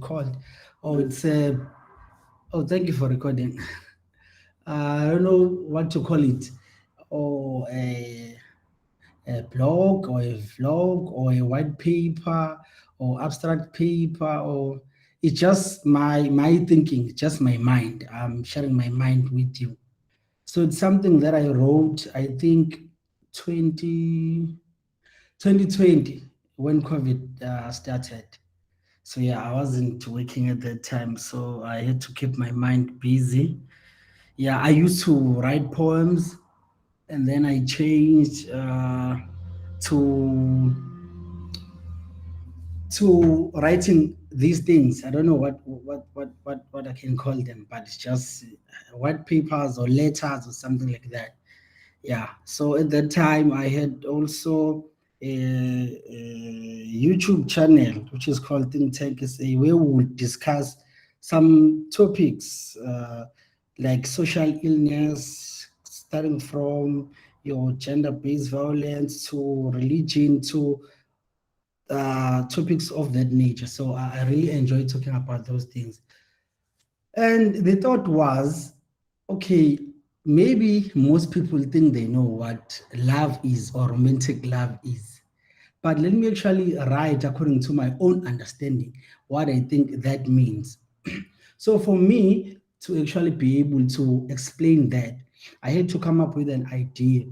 called? Oh, it's oh, thank you for recording. I don't know what to call it, or a blog, or a vlog, or a white paper, or abstract paper, or it's just my thinking, just my mind. I'm sharing my mind with you. So it's something that I wrote, I think, 20 2020 when COVID started. So yeah, I wasn't working at that time, so I had to keep my mind busy. Yeah, I used to write poems, and then I changed to writing these things. I don't know what I can call them, but it's just white papers or letters or something like that. Yeah. So at that time, I had also a YouTube channel which is called Think Tank SA, where we would discuss some topics like social illness, starting from your gender-based violence to religion to topics of that nature. So I really enjoy talking about those things. And the thought was, okay, maybe most people think they know what love is or romantic love is. But let me actually write according to my own understanding what I think that means. So for me to actually be able to explain that, I had to come up with an idea.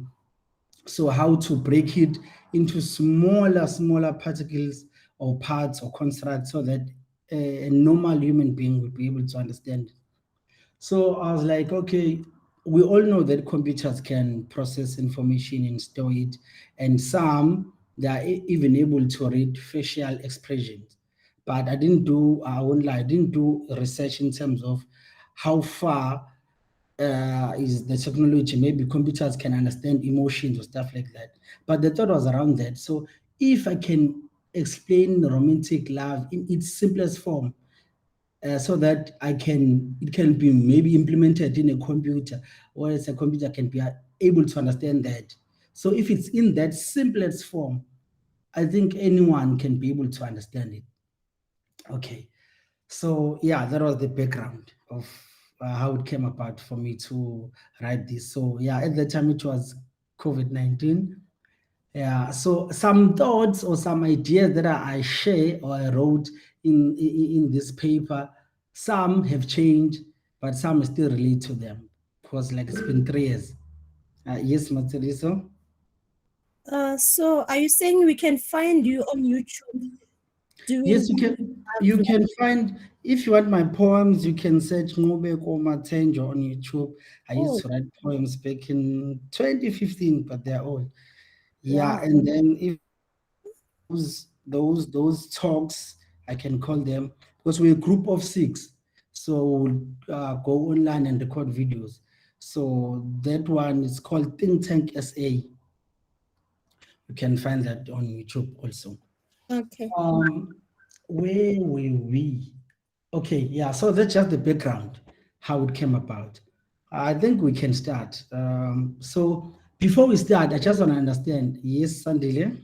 So how to break it into smaller particles or parts or constructs so that a normal human being would be able to understand. So I was like, okay, we all know that computers can process information and store it, and some they are even able to read facial expressions. But I won't lie, I didn't do research in terms of how far is the technology. Maybe computers can understand emotions or stuff like that. But the thought was around that. So if I can explain romantic love in its simplest form, so that it can be maybe implemented in a computer, whereas a computer can be able to understand that. So if it's in that simplest form, I think anyone can be able to understand it. Okay. So yeah, that was the background of how it came about for me to write this. So yeah, at the time it was COVID-19. Yeah, so some thoughts or some ideas that I share or I wrote in this paper, some have changed, but some still relate to them because like it's been 3 years. Yes, Matsuriso? So are you saying we can find you on YouTube Yes, doing you vlog? can find, if you want my poems, you can search Ngobeko Matenjo on YouTube. I used Oh, to write poems back in 2015, but they're old. Yeah, wow. and then if those talks, I can call them, because we're a group of 6, so we'll go online and record videos. So that one is called Think Tank SA. You can find that on YouTube also. Okay. Um, where were we? Okay, yeah. So that's just the background, how it came about. I think we can start. So before we start, I just want to understand. Yes, Sandile.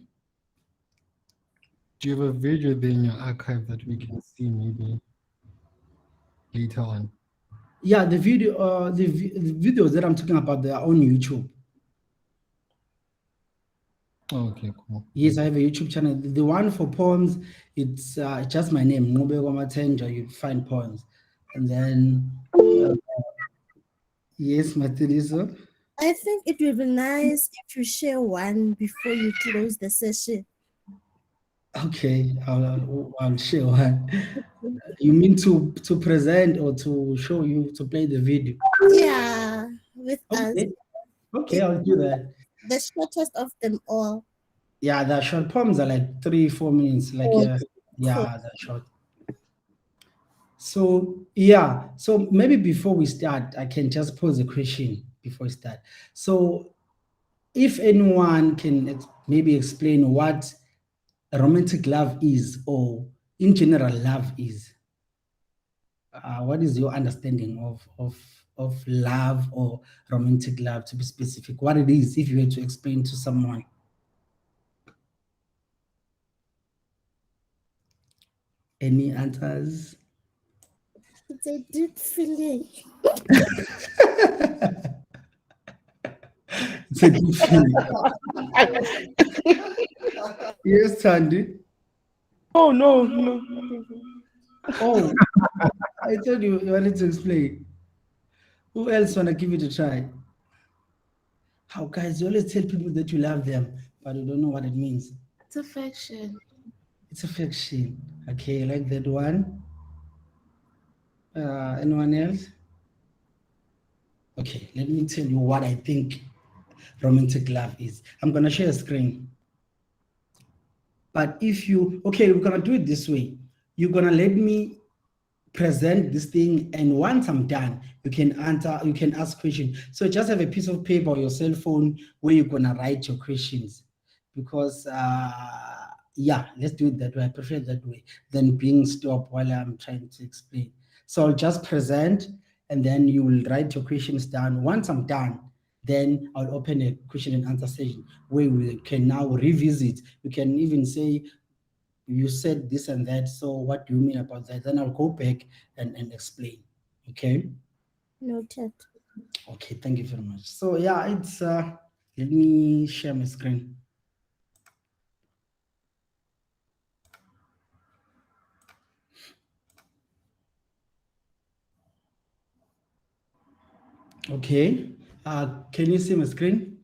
Do you have a video there in your archive that we can see maybe later on? Yeah, the video, the videos that I'm talking about, they are on YouTube. Oh, okay, cool. Yes, I have a YouTube channel. The one for poems, it's just my name, Ngobeko Matenja. You find poems, and then uh, yes, Matiriso. I think it will be nice if you share one before you close the session. Okay, I'll share one. You mean to present or to show you to play the video? Yeah, with us. Okay, okay, It's I'll do that. the shortest of them all. Yeah, the short poems are like 3 4 minutes. Like Oh, cool. yeah, they're short. So yeah, so maybe before we start, I can just pose a question before we start. So if anyone can maybe explain what romantic love is, or in general love is, what is your understanding of love or romantic love, to be specific? What it is, if you had to explain to someone? Any answers? It's a deep feeling. It's a good feeling. Yes, Sandy. Oh no, no. Oh, I thought you wanted to explain. Who else wanna give it a try? How guys, you always tell people that you love them, but you don't know what it means. It's affection. It's affection. Okay, I like that one. Anyone else? Okay, let me tell you what I think romantic love is. I'm gonna share a screen. But if you, okay, we're gonna do it this way. You're gonna let me present this thing, and once I'm done, you can answer, you can ask questions. So just have a piece of paper or your cell phone where you're gonna write your questions, because yeah, let's do it that way. I prefer that way than being stopped while I'm trying to explain. So I'll just present, and then you will write your questions down. Once I'm done, then I'll open a question and answer session where we can now revisit. You can even say, you said this and that, so what do you mean about that? Then I'll go back and explain. Okay. Noted. Okay, thank you very much. So yeah, it's let me share my screen. Okay, can you see my screen?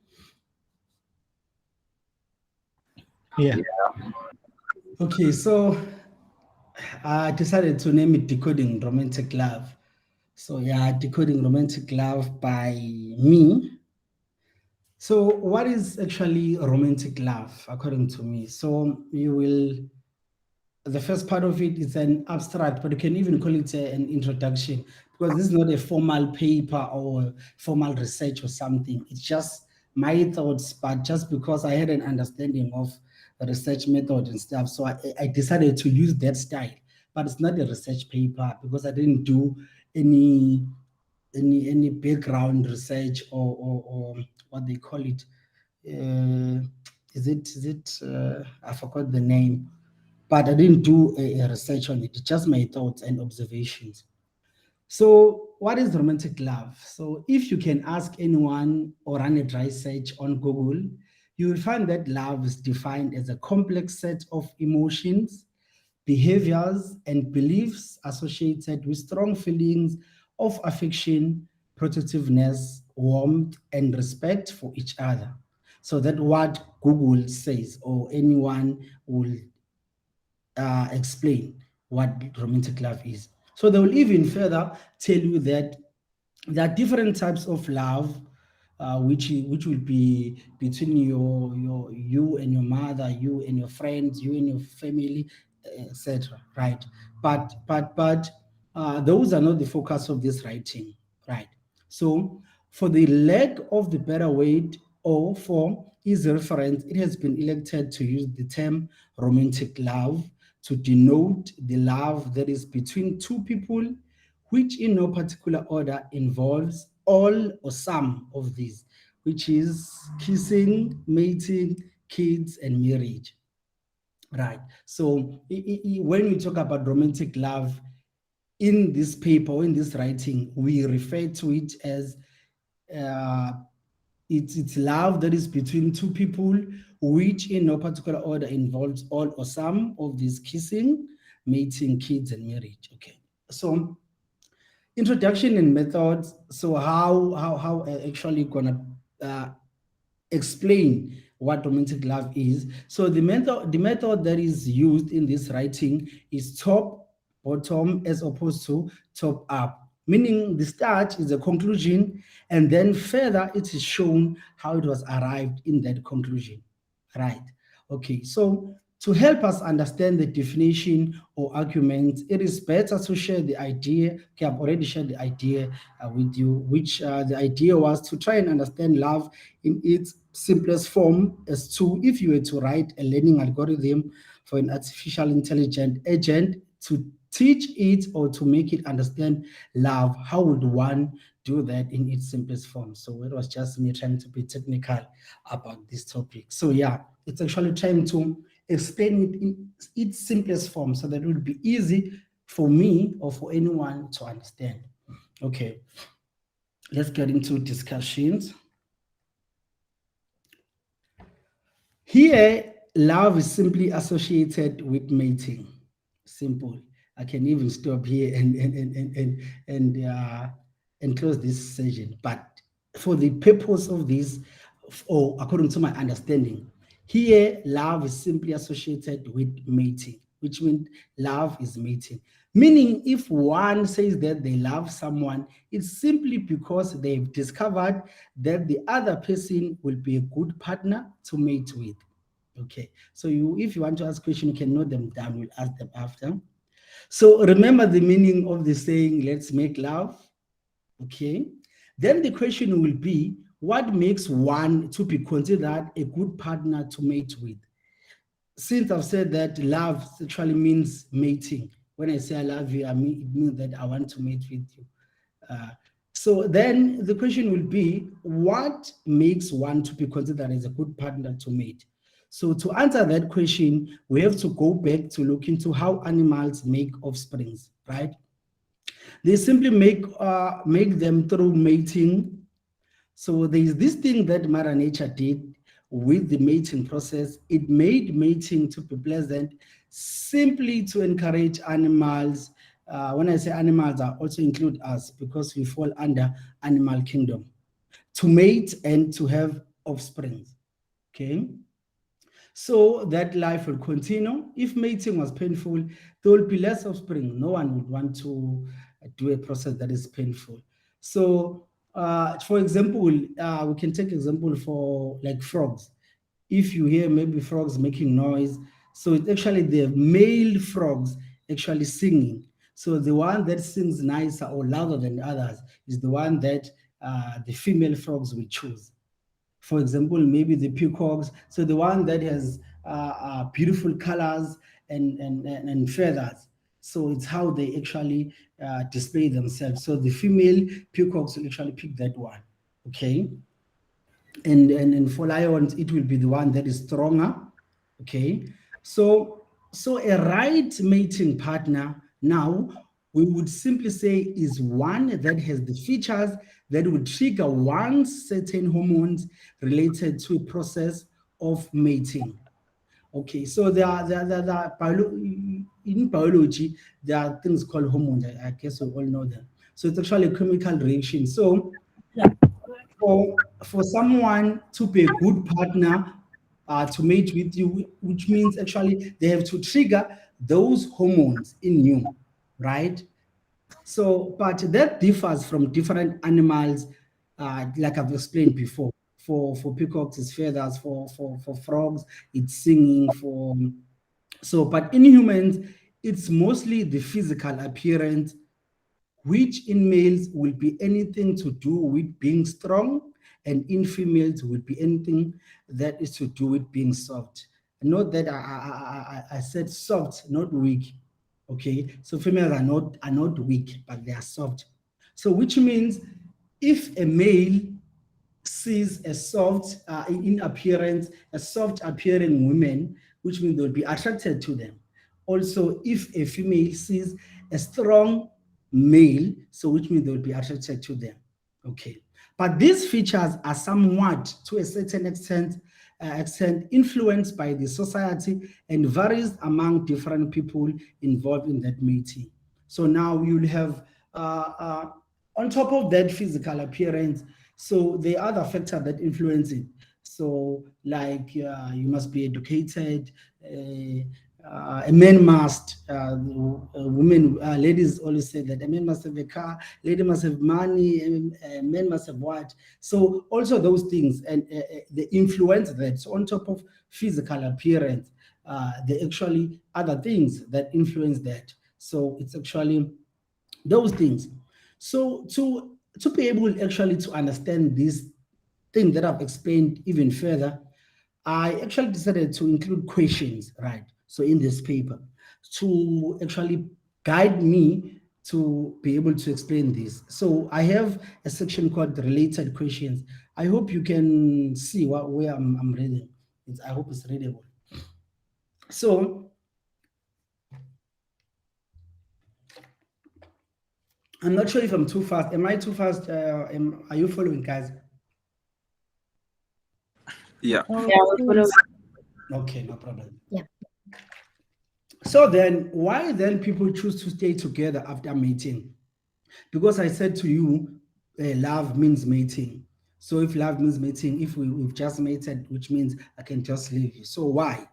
Yeah. Okay, so I decided to name it Decoding Romantic Love. So yeah, Decoding Romantic Love by me. So what is actually romantic love according to me? So you will, the first part of it is an abstract, but you can even call it an introduction, because this is not a formal paper or formal research or something. It's just my thoughts, but just because I had an understanding of the research method and stuff, so I decided to use that style. But it's not a research paper because I didn't do any any background research or what they call it. Uh, is it I forgot the name, but I didn't do a research on it. It's just my thoughts and observations. So, what is romantic love? So, if you can ask anyone or run a dry search on Google, you will find that love is defined as a complex set of emotions, behaviors, and beliefs associated with strong feelings of affection, protectiveness, warmth, and respect for each other. So that what Google says, or anyone will explain what romantic love is. So they will even further tell you that there are different types of love, which will be between you and your mother, you and your friends, you and your family, etc. Right? But those are not the focus of this writing, right? So for the lack of the better word, or for easy reference, it has been elected to use the term romantic love to denote the love that is between two people, which in no particular order involves all or some of these, which is kissing, mating, kids, and marriage. Right. So when we talk about romantic love in this paper, in this writing, we refer to it as uh, it's love that is between two people, which in no particular order involves all or some of these: kissing, mating, kids, and marriage. Okay. So introduction and methods. So how actually gonna uh, explain what romantic love is. So the method that is used in this writing is top bottom as opposed to top up, meaning the start is a conclusion, and then further it is shown how it was arrived in that conclusion. Right. Okay. So to help us understand the definition or argument, it is better to share the idea. Okay, I've already shared the idea with you, which the idea was to try and understand love in its simplest form as to, if you were to write a learning algorithm for an artificial intelligent agent to teach it or to make it understand love, how would one do that in its simplest form? So it was just me trying to be technical about this topic. So yeah, it's actually trying to explain it in its simplest form so that it would be easy for me or for anyone to understand. Okay, let's get into discussions. Here, love is simply associated with mating. Simple. I can even stop here and close this session. But for the purpose of this, or according to my understanding, here love is simply associated with mating, which means love is mating. Meaning, if one says that they love someone, it's simply because they've discovered that the other person will be a good partner to mate with. Okay, so if you want to ask questions, you can note them down. We'll ask them after. So remember the meaning of the saying, let's make love. Okay, then the question will be, what makes one to be considered a good partner to mate with? Since I've said that love actually means mating, when I say I love you, I mean it means that I want to mate with you. So then the question will be, what makes one to be considered as a good partner to mate? So to answer that question, we have to go back to look into how animals make offsprings, right? They simply make them through mating. So there is this thing that Mother Nature did with the mating process. It made mating to be pleasant, simply to encourage animals. When I say animals, I also include us because we fall under animal kingdom, to mate and to have offspring. Okay. So that life will continue. If mating was painful, there will be less offspring. No one would want to do a process that is painful. So, for example, we can take example for like frogs. If you hear maybe frogs making noise, so it's actually the male frogs actually singing. So the one that sings nicer or louder than others is the one that the female frogs will choose. For example, maybe the peacocks. So the one that has beautiful colors and feathers. So it's how they actually display themselves. So the female peacocks will actually pick that one. Okay. And for lions, it will be the one that is stronger. Okay. So a right mating partner now we would simply say is one that has the features that would trigger one certain hormones related to a process of mating. Okay, so in biology, there are things called hormones. I guess we all know them. So it's actually a chemical reaction. So for someone to be a good partner to mate with you, which means actually they have to trigger those hormones in you, right? So, but that differs from different animals, like I've explained before. For peacocks, it's feathers. For frogs, it's singing. But in humans, it's mostly the physical appearance, which in males will be anything to do with being strong, and in females will be anything that is to do with being soft. Note that I said soft, not weak. Okay, so females are not weak, but they are soft. So which means if a male sees a soft in appearance, a soft appearing woman, which means they'll be attracted to them. Also, if a female sees a strong male, so which means they'll be attracted to them. Okay, but these features are somewhat, to a certain extent influenced by the society and varies among different people involved in that mating. So now you'll have on top of that physical appearance, so there are other factors that influence it. So like you must be educated, a man must, women, ladies always say that a man must have a car, lady must have money, and a man must have what. So also those things and they influence that. So on top of physical appearance, there actually other things that influence that. So it's actually those things. So to be able actually to understand this thing that I've explained even further, I actually decided to include questions, right? So in this paper, to actually guide me to be able to explain this. So I have a section called related questions. I hope you can see where I'm reading. I hope it's readable. So I'm not sure if I'm too fast. Am I too fast? Are you following, guys? Yeah. Yeah, we follow. Okay, no problem. Yeah. So then, why then people choose to stay together after mating? Because I said to you, love means mating. So if love means mating, if we've just mated, which means I can just leave you. So why?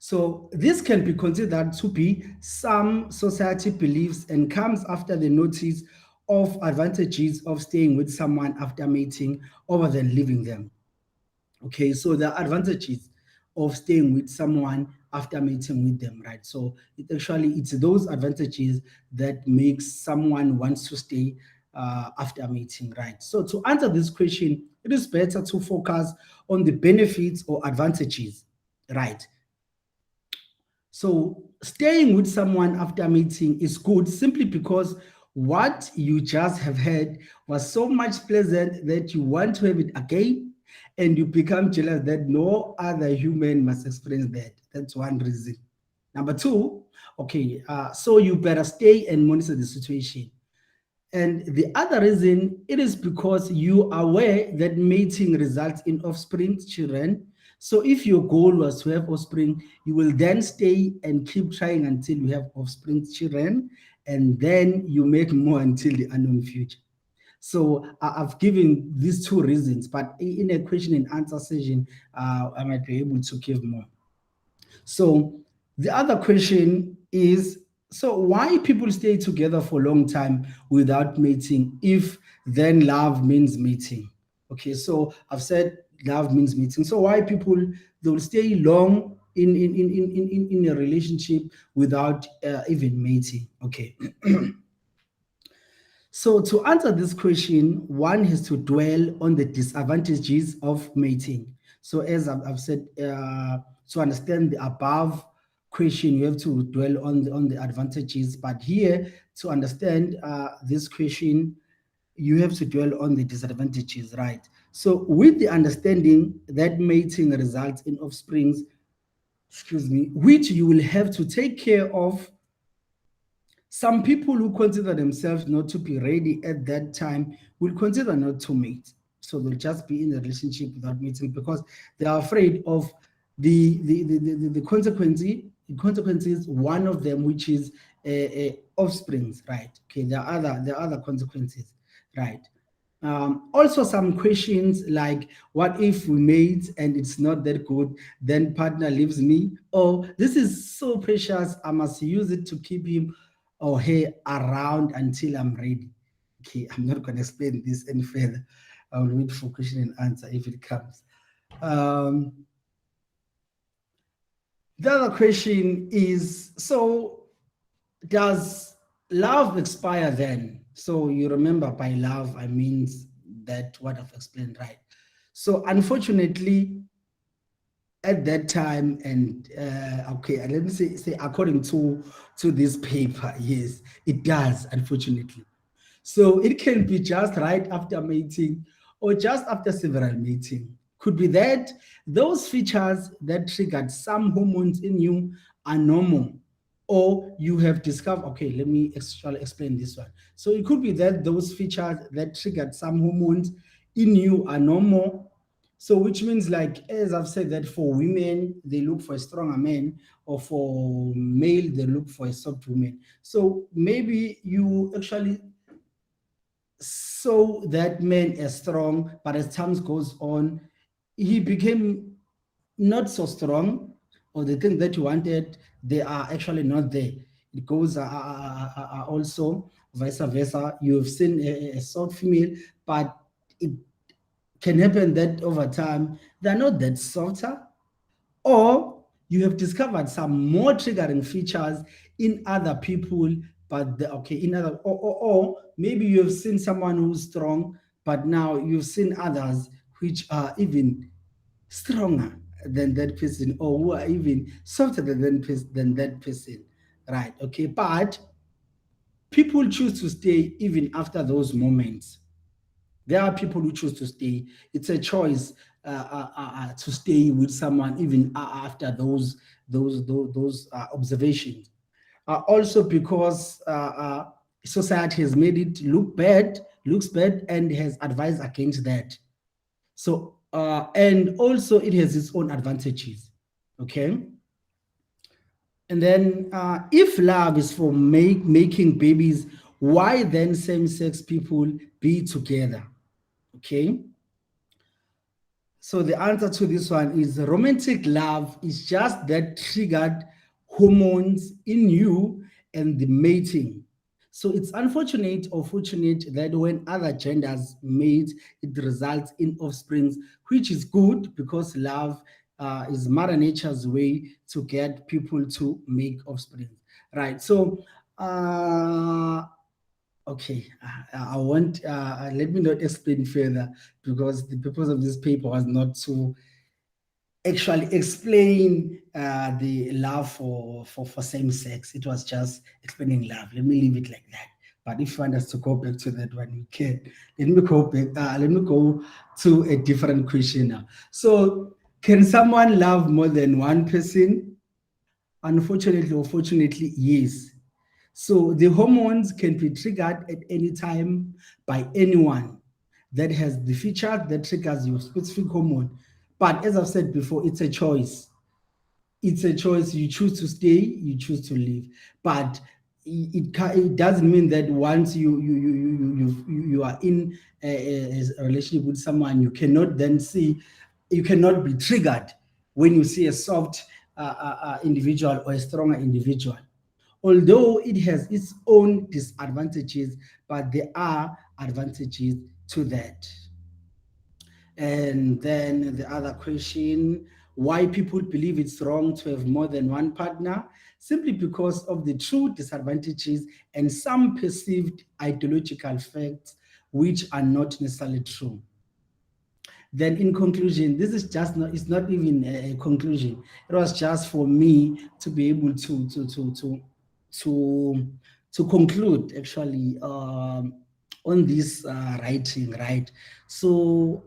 So this can be considered to be some society beliefs and comes after the notice of advantages of staying with someone after mating over than leaving them. Okay, so the advantages of staying with someone after mating with them, right? So it's those advantages that makes someone wants to stay after mating, right? So to answer this question, it is better to focus on the benefits or advantages, right? So staying with someone after meeting is good simply because what you just have heard was so much pleasant that you want to have it again and you become jealous that no other human must experience that. That's one reason. Number two, okay, so you better stay and monitor the situation. And the other reason, it is because you are aware that mating results in offspring children. So if your goal was to have offspring, you will then stay and keep trying until you have offspring children, and then you make more until the unknown future. So I've given these two reasons, but in a question and answer session, I might be able to give more. So the other question is, so why people stay together for a long time without mating if then love means mating? Okay, so I've said love means mating. So why people they will stay long in a relationship without even mating? Okay. So to answer this question, one has to dwell on the disadvantages of mating. So as I've said, to understand the above question, you have to dwell on the advantages. But here, to understand this question, you have to dwell on the disadvantages, right? So with the understanding that mating results in offsprings, excuse me, which you will have to take care of. Some people who consider themselves not to be ready at that time will consider not to mate. So they'll just be in a relationship without mating because they are afraid of the consequences, one of them, which is offsprings, right? Okay, there are other consequences, right? Also, some questions like, what if we mate and it's not that good, then partner leaves me? Oh, this is so precious, I must use it to keep him or her around until I'm ready. Okay, I'm not going to explain this any further. I'll wait for question and answer if it comes. The other question is, so does love expire then? So you remember by love, I mean that what I've explained, right? So unfortunately, at that time, and okay, let me say according to this paper, yes, it does, unfortunately. So it can be just right after mating or just after several mating. Could be that those features that triggered some hormones in you are normal, or you have discovered, okay, let me actually explain this one. So it could be that those features that triggered some hormones in you are normal. So which means, like, as I've said, that for women, they look for a stronger man, or for male, they look for a soft woman. So maybe you actually so that man is strong, but as time goes on, he became not so strong, or the things that you wanted, they are actually not there. It goes also vice versa. You've seen a soft female, but it can happen that over time they're not that softer, or you have discovered some more triggering features in other people, but okay, in other, or maybe you have seen someone who's strong, but now you've seen others which are even stronger than that person, or who are even softer than that person, right? Okay, but people choose to stay even after those moments. There are people who choose to stay. It's a choice. to stay with someone even after those observations. Also because society has made it looks bad, and has advised against that. So and also it has its own advantages. Okay. And then, if love is for making babies, why then same-sex people be together? Okay. So the answer to this one is romantic love is just that triggered hormones in you and the mating. So it's unfortunate or fortunate that when other genders mate, it results in offsprings, which is good because love is Mother Nature's way to get people to make offspring. Right. So okay, I want, let me not explain further because the purpose of this paper was not to actually explain the love for same sex. It was just explaining love. Let me leave it like that. But if you want us to go back to that one, we can. Let me go back. Let me go to a different question now. So, can someone love more than one person? Unfortunately or fortunately, yes. So the hormones can be triggered at any time by anyone that has the feature that triggers your specific hormone. But as I've said before, it's a choice. It's a choice. You choose to stay, you choose to leave. But it doesn't mean that once you are in a relationship with someone, you cannot then see, you cannot be triggered when you see a soft individual or a stronger individual. Although it has its own disadvantages, but there are advantages to that. And then the other question, why people believe it's wrong to have more than one partner? Simply because of the true disadvantages and some perceived ideological facts which are not necessarily true. Then in conclusion, this is just not, it's not even a conclusion. It was just for me to be able to to conclude actually on this writing, right? So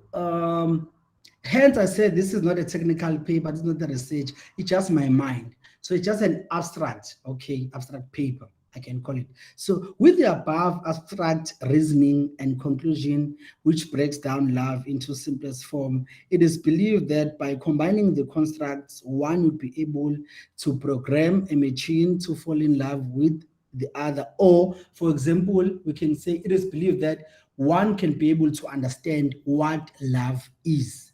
hence I said this is not a technical paper, it's not a research, it's just my mind. So it's just an abstract, okay, abstract paper, I can call it. So with the above abstract reasoning and conclusion, which breaks down love into simplest form, it is believed that by combining the constructs, one would be able to program a machine to fall in love with the other. Or, for example, we can say it is believed that one can be able to understand what love is.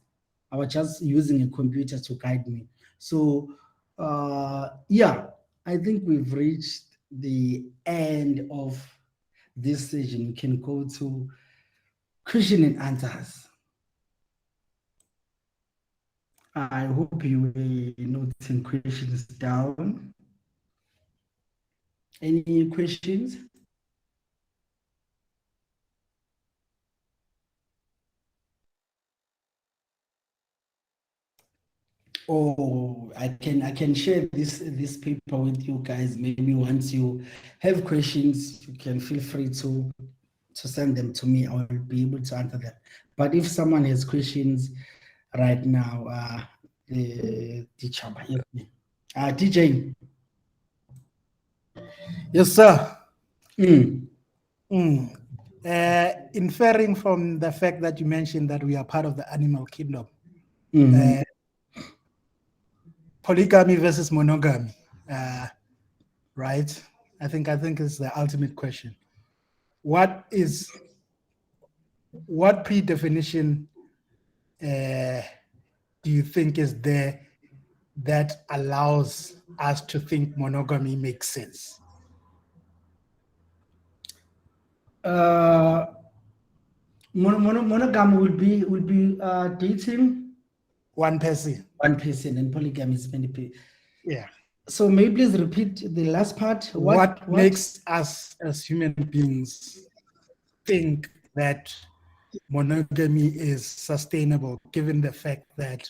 I was just using a computer to guide me. So, yeah, I think we've reached the end of this session. We can go to question and answers. I hope you were noting questions down. Any questions? Oh, I can share this paper with you guys. Maybe once you have questions, you can feel free to send them to me. I will be able to answer them. But if someone has questions right now, the teacher, DJ. Yes, sir. Mm, Inferring from the fact that you mentioned that we are part of the animal kingdom, mhm. polygamy versus monogamy, right? I think is the ultimate question. What predefinition do you think is there that allows us to think monogamy makes sense? Monogamy will be dating One person. one person, and polygamy is many people. Yeah. So maybe please repeat the last part. What makes us as human beings think that monogamy is sustainable, given the fact that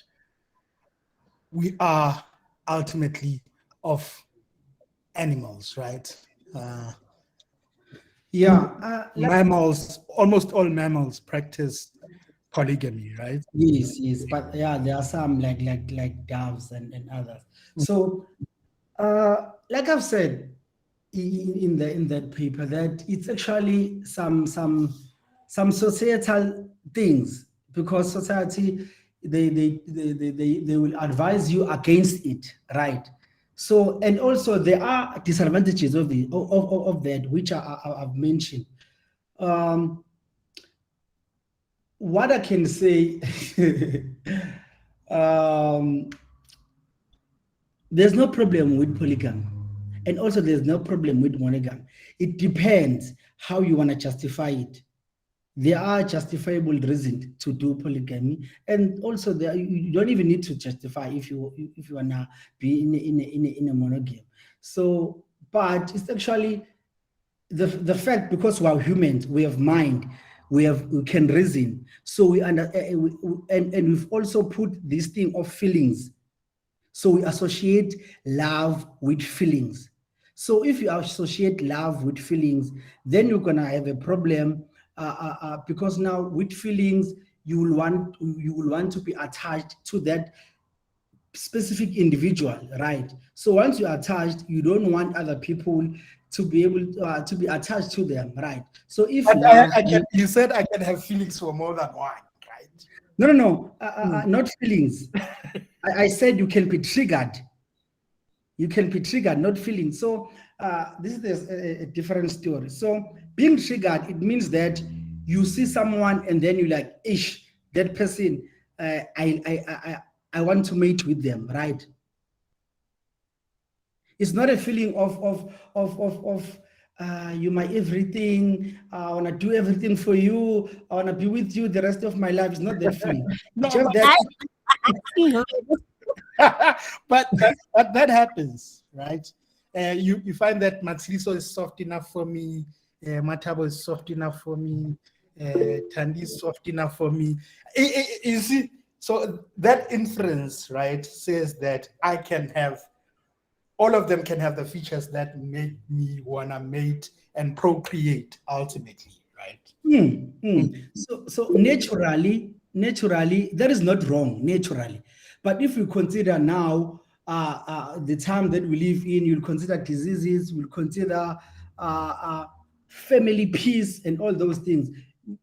we are ultimately of animals, right? Yeah. Mammals, almost all mammals practice polygamy, right? Yes, but yeah, there are some like doves and others. So, like I've said in that paper, that it's actually some societal things, because society they will advise you against it, right? So, and also there are disadvantages of of that, which I've mentioned. Um, what I can say, um, there's no problem with polygamy, and also there's no problem with monogamy. It depends how you want to justify it. There are justifiable reasons to do polygamy, and also you don't even need to justify if you wanna be in a monogamy. So, but it's actually the fact, because we are humans, we have mind, we can reason, so and we've also put this thing of feelings, so we associate love with feelings. So if you associate love with feelings, then you're gonna have a problem, because now with feelings you will want to be attached to that specific individual, right? So once you're attached, you don't want other people to be able to be attached to them, right? So if But love, you said I can have feelings for more than one, right? no, not feelings. I said you can be triggered. You can be triggered, not feelings. So this is a different story. So being triggered, it means that you see someone and then you like, ish, that person, I want to mate with them, right? It's not a feeling of you my everything. I want to do everything for you. I want to be with you the rest of my life. It's not that feeling. No, It's just but that. but that happens, right? You find that Matsliso is soft enough for me, Matabo is soft enough for me, Tandi is soft enough for me. You see, so that inference, right, says that I can have, all of them can have the features that make me wanna mate and procreate ultimately, right? So naturally, that is not wrong, naturally. But if you consider now the time that we live in, you'll consider diseases, you'll consider family peace and all those things.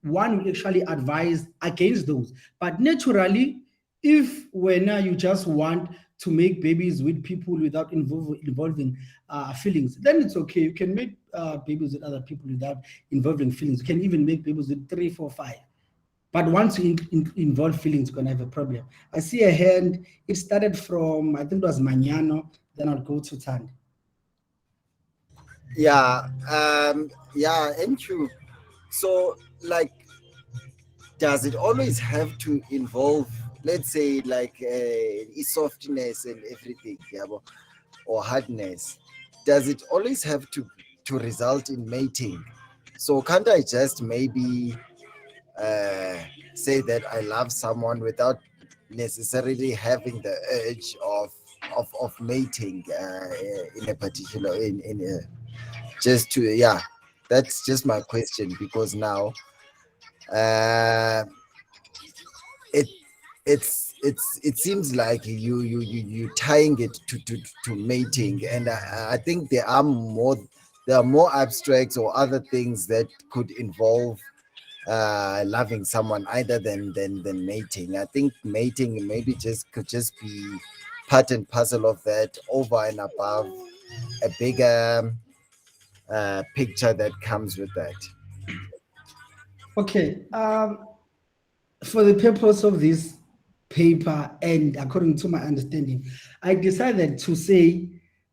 One will actually advise against those. But naturally, if when you just want to make babies with people without involving feelings, then it's okay. You can make babies with other people without involving feelings. You can even make babies with 3, 4, 5. But once you involve feelings, you're going to have a problem. I see a hand. It started from, I think it was Mañano. Then I'll go to Tand. Yeah, and you. So, like, does it always have to involve, let's say, like softness and everything, or hardness? Does it always have to result in mating? So can't I just maybe say that I love someone without necessarily having the urge of mating in a particular in a, just to that's just my question, because now it it seems like you tying it to mating, and I think there are more abstracts or other things that could involve loving someone either than mating. I think mating maybe could just be part and parcel of that, over and above a bigger picture that comes with that. Okay. For the purpose of this paper, and according to my understanding, I decided to say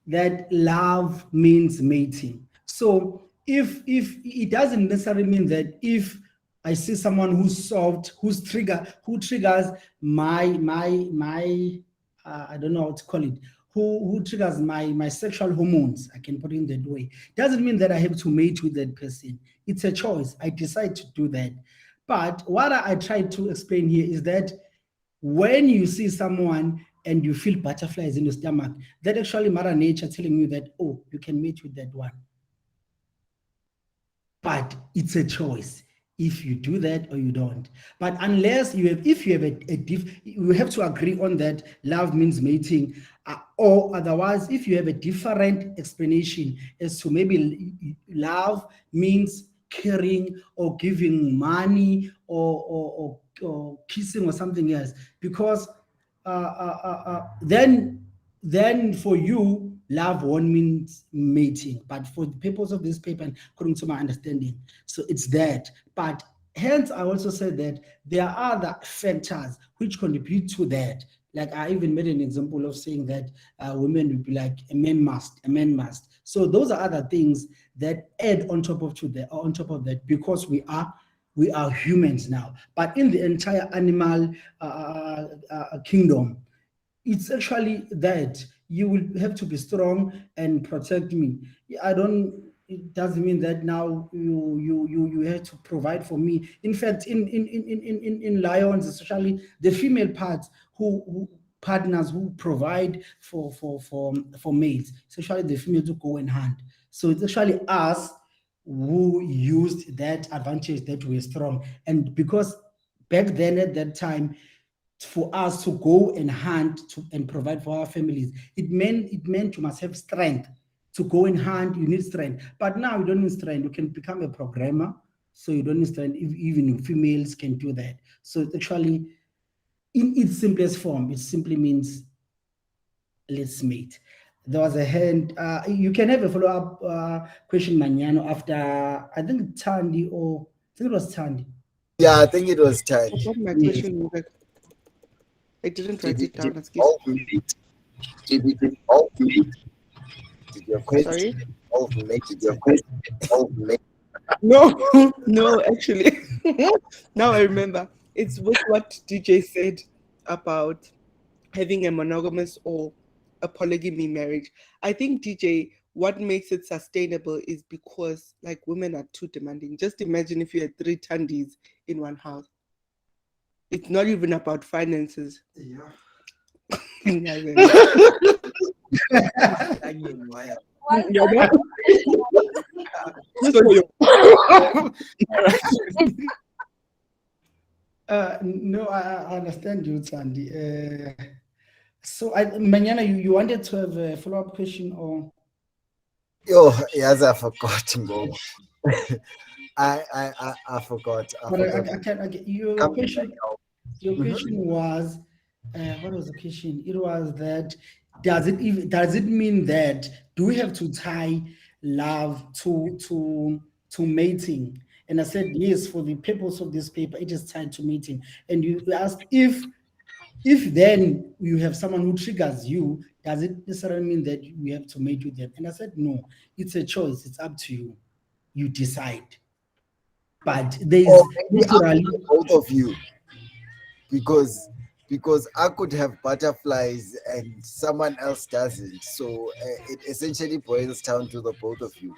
that love means mating. So if it doesn't necessarily mean that if I see someone who's soft, who triggers my I don't know how to call it, who triggers my sexual hormones, I can put it in that way, doesn't mean that I have to mate with that person. It's a choice. I decide to do that. But what I try to explain here is that when you see someone and you feel butterflies in your stomach, that actually Mother Nature telling you that, oh, you can mate with that one. But it's a choice. if you do that or you don't. But unless you have, if you have you have to agree on that love means mating, or otherwise, if you have a different explanation as to maybe love means caring or giving money or kissing or something else, because then for you, love won't mean mating. But for the purpose of this paper, and according to my understanding, so it's that. But hence, I also said that there are other factors which contribute to that. Like I even made an example of saying that women would be like a man must. So those are other things that add on top of that, because we are humans now. But in the entire animal kingdom, it's actually that you will have to be strong and protect me. It doesn't mean that now you have to provide for me. In fact, in lions, especially the female parts who partners who provide for mates, especially the females who go in hand. So it's actually us who used that advantage that we're strong. And because back then at that time, for us to go and hunt and provide for our families, it meant you must have strength to go and hunt. You need strength, but now you don't need strength. You can become a programmer, so you don't need strength. Even females can do that. So it's actually, in its simplest form, it simply means let's mate. There was a hand. You can have a follow-up question, Maniano, after I think Tandy, or I think it was Tandy. Yeah, I think it was time. I got my Yes. question back. I didn't write Did it down. it Excuse involve mate? Did it involve mate? Did your question Sorry? involve mate? Did your question involve mate? No, no, actually. Now I remember. It's with what DJ said about having a monogamous or a polygamy marriage. I think, DJ, what makes it sustainable is because like women are too demanding. Just imagine if you had 3 Tandis in one house. It's not even about finances. Yeah. Yeah, then. Yeah, Just for your No, I understand you, Sandy. So, Manyana, you wanted to have a follow-up question, or? Yo, yes, I forgot, bro. I forgot. But your Come question. back now. Your question was, what was the question? It was that does it mean that do we have to tie love to mating? And I said yes, for the purpose of this paper, it is tied to mating. And you asked if then you have someone who triggers you, does it necessarily mean that you have to mate with them? And I said no, it's a choice. It's up to you. You decide. But there is Or maybe literally. both of you, because I could have butterflies and someone else doesn't. So it essentially boils down to the both of you.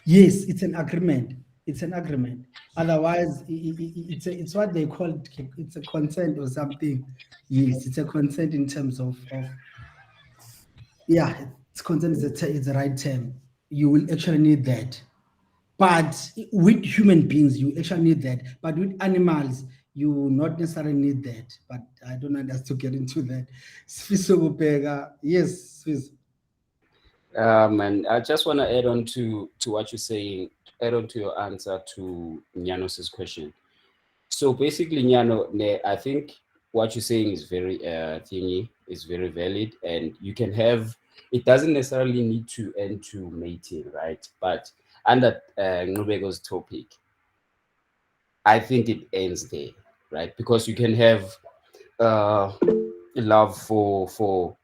Yes, it's an agreement. It's an agreement. Otherwise, it's what they call it, it's a consent or something. Yes, it's a consent in terms of yeah, it's consent is the right term. You will actually need that. But with human beings, you actually need that. But with animals, you will not necessarily need that. But I don't know us to get into that. Sfiso Bupega. Yes, Sfiso. And I just want to add on to what you're saying, add on to your answer to Nyanos' question. So basically, Nyano, I think what you're saying is very thingy, is very valid, and you can have, it doesn't necessarily need to end to mating, right? But under Ngubego's topic, I think it ends there, right? Because you can have love for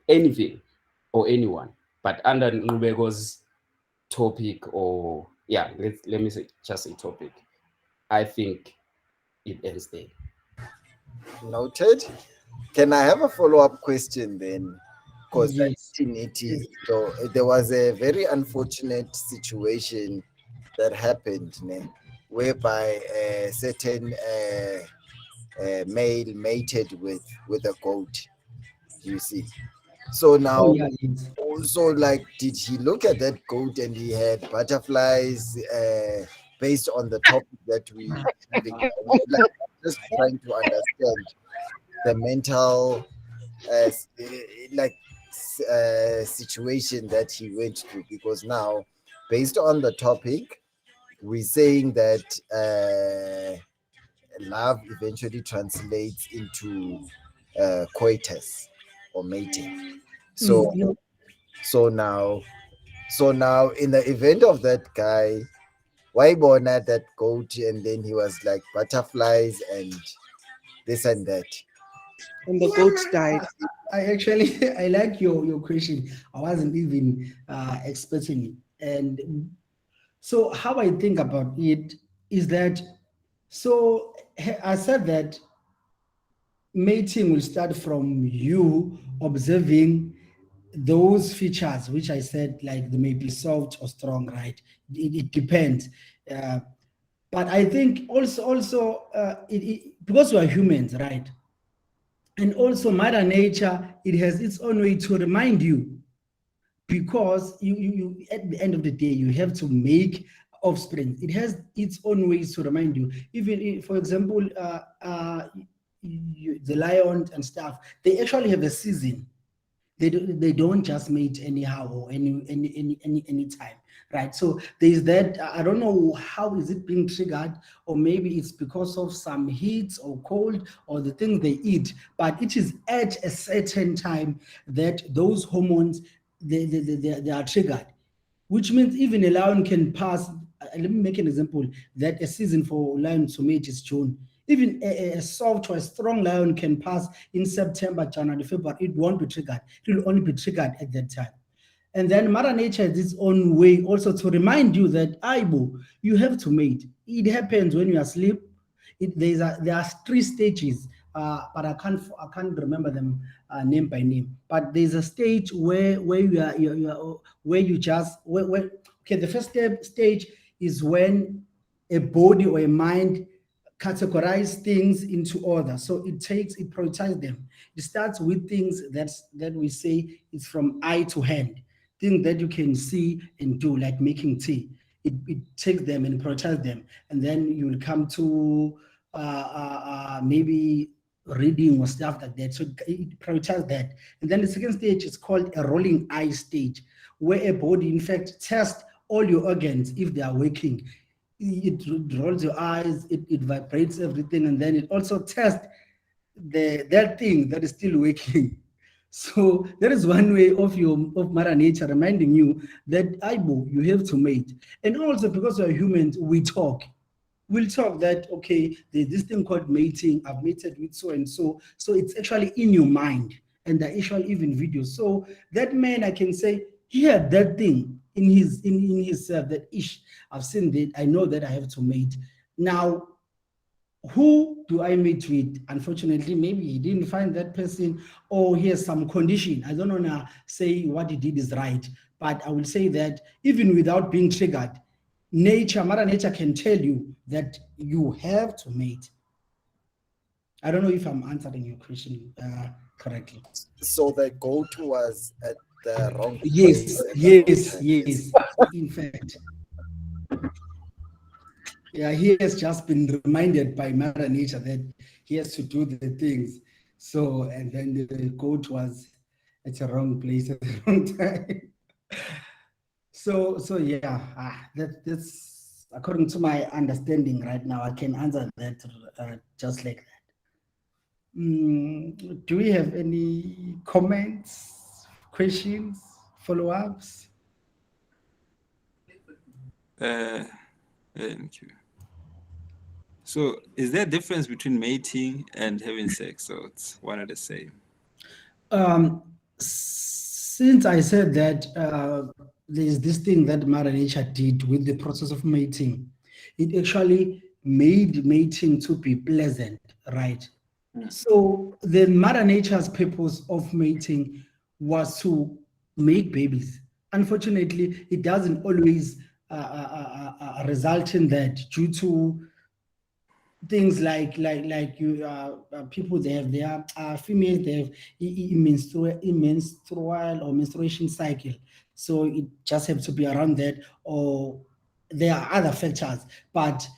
anything or anyone, but under Ngubego's topic, or yeah, let me say just a topic, I think it ends there. Noted. Can I have a follow-up question then? Because Yes. so there was a very unfortunate situation that happened, whereby a certain male mated with a goat. You see. So now, Oh, yeah, yes. also, like, did he look at that goat and he had butterflies based on the topic that we having. Like, just trying to understand the mental like situation that he went through, because now, based on the topic, we're saying that love eventually translates into coitus or mating. So No, so now in the event of that guy, why born at that goat, and then he was like butterflies and this and that. And the goat died. I actually I like your question. I wasn't even expecting it. And so how I think about it is that, so I said that mating will start from you observing those features which I said, like they may be soft or strong, right? It depends. Uh, but I think also because we are humans, right? And also Mother Nature, it has its own way to remind you, because you at the end of the day you have to make offspring. It has its own ways to remind you. Even if, for example, the lion and stuff, they actually have a season. They don't just mate anyhow or any time, right? So there's that. I don't know how is it being triggered, or maybe it's because of some heat or cold or the things they eat, but it is at a certain time that those hormones, they are triggered, which means even a lion can pass. Let me make an example, that a season for lion to mate is June. Even a soft or a strong lion can pass in September, January, February. It won't be triggered. It will only be triggered at that time. And then Mother Nature has its own way also to remind you that, Aibo, you have to mate. It happens when you are asleep. There are three stages, but I can't remember them name by name. But there's a stage where you are where you just okay. The first stage is when a body or a mind categorize things into order. So it prioritizes them. It starts with things that we say is from eye to hand, things that you can see and do, like making tea. It takes them and prioritize them, and then you will come to maybe reading or stuff like that. So it prioritizes that, and then the second stage is called a rolling eye stage, where a body, in fact, tests all your organs if they are working. It rolls your eyes, it vibrates everything, and then it also tests that thing that is still working. So that is one way of Mother Nature reminding you that, Aibo, you have to mate. And also, because we are humans, we talk. We'll talk that, okay, there's this thing called mating. I've mated with so and so. So it's actually in your mind, and the actual even video. So that man, I can say, he had that thing in himself, that ish, I've seen that, I know that I have to mate. Now, who do I meet with? Unfortunately, maybe he didn't find that person, or he has some condition. I don't want to say what he did is right, but I will say that even without being triggered, Mother Nature can tell you that you have to mate. I don't know if I'm answering your question correctly. So the goat was at the wrong place Yes, at the wrong yes, time. yes. In fact, yeah, he has just been reminded by Mother Nature that he has to do the things. So, and then the goat was at the wrong place at the wrong time. So yeah, that's according to my understanding right now. I can answer that just like that. Do we have any comments, questions, follow-ups? Thank you. So, is there a difference between mating and having sex? So it's one and the same. Since I said that there's this thing that Mother Nature did with the process of mating, it actually made mating to be pleasant, right? So the Mother Nature's purpose of mating was to make babies. Unfortunately, it doesn't always result in that, due to things like you people, they have their females, they have menstrual or menstruation cycle, so it just has to be around that, or there are other factors, but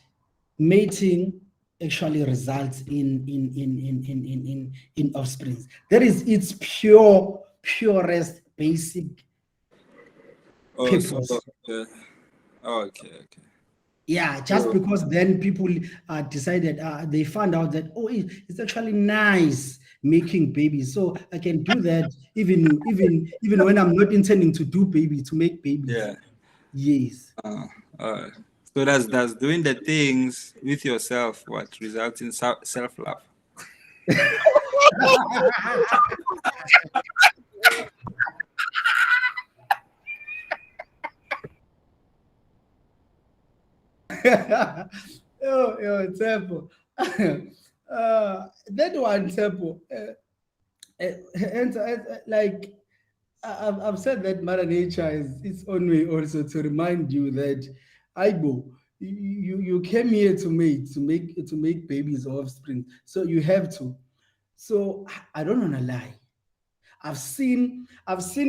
mating actually results in offspring. That is its purest basic Oh, purpose. okay. Yeah, just So, because then people decided, they found out that, oh, it's actually nice making babies, so I can do that even when I'm not intending to do baby, to make babies. yeah. Yes. Uh, so does doing the things with yourself what results in self love? Temple. That one, Temple. Like I've said that Mother Nature is its own way also to remind you that Aibo, you came here to make babies or offspring, so you have to. So I don't want to lie. I've seen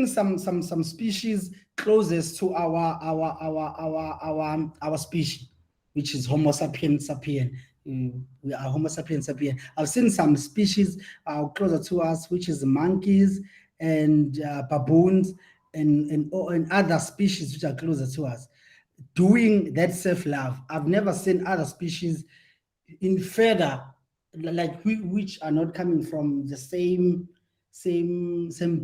some species closest to our species, which is Homo sapiens sapien. We are Homo sapiens sapien. I've seen some species closer to us, which is monkeys and baboons and other species which are closer to us, doing that self-love. I've never seen other species in further, like which are not coming from the same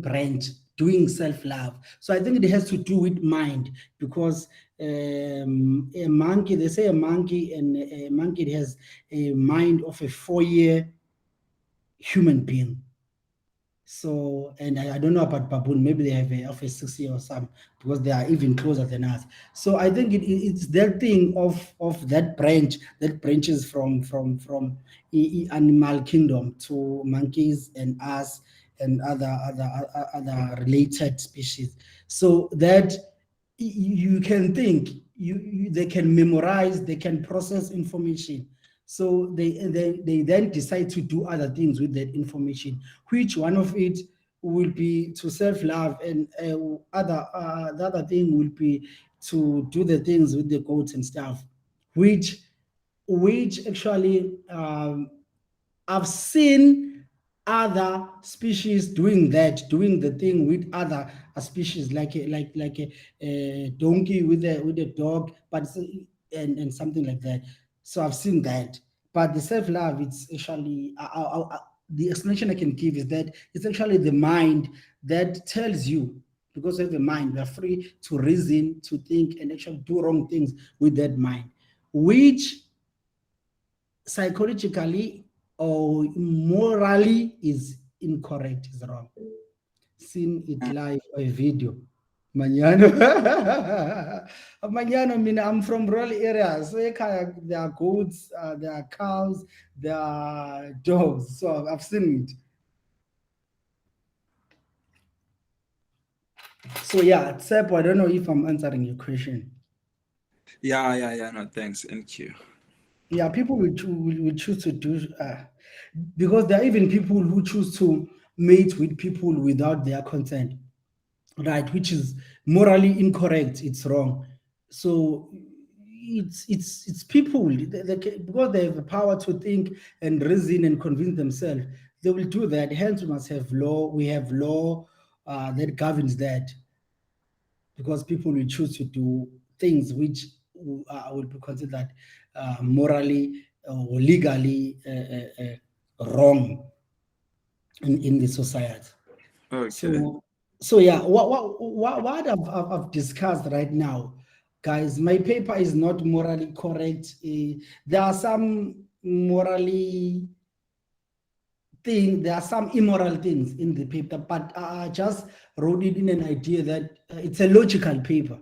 branch, doing self-love. So I think it has to do with mind, because a monkey, they say a monkey, and a monkey has a mind of a 4-year human being. So, and I don't know about baboon, maybe they have a of a 6-year or some, because they are even closer than us. So I think it's that thing of that branch that branches from animal kingdom to monkeys and us and other related species. So that you can think, they can memorize, they can process information. So they then decide to do other things with that information, which one of it will be to self-love, and the other thing will be to do the things with the goats and stuff, which actually I've seen other species doing the thing with other species, like a donkey with a dog, but and something like that. So I've seen that. But the self-love, it's actually the explanation I can give is that it's actually the mind that tells you, because of the mind, we are free to reason, to think, and actually do wrong things with that mind, which psychologically or morally is incorrect, is wrong. Seen it live or a video. Manyano. Manyano, I mean, I'm from rural areas. So there are goats, there are cows, there are dogs. So I've seen it. So yeah, Tsep, I don't know if I'm answering your question. Yeah. No, thanks. Thank you. Yeah, people will choose to do, because there are even people who choose to mate with people without their consent, right? Which is morally incorrect. It's wrong. So it's people, because they have the power to think and reason and convince themselves, they will do that. Hence, we must have law. We have law that governs that, because people will choose to do things which will be considered morally or legally wrong in the society. Okay. So yeah, what I've discussed right now, guys, my paper is not morally correct. There are some there are some immoral things in the paper, but I just wrote it in an idea that it's a logical paper.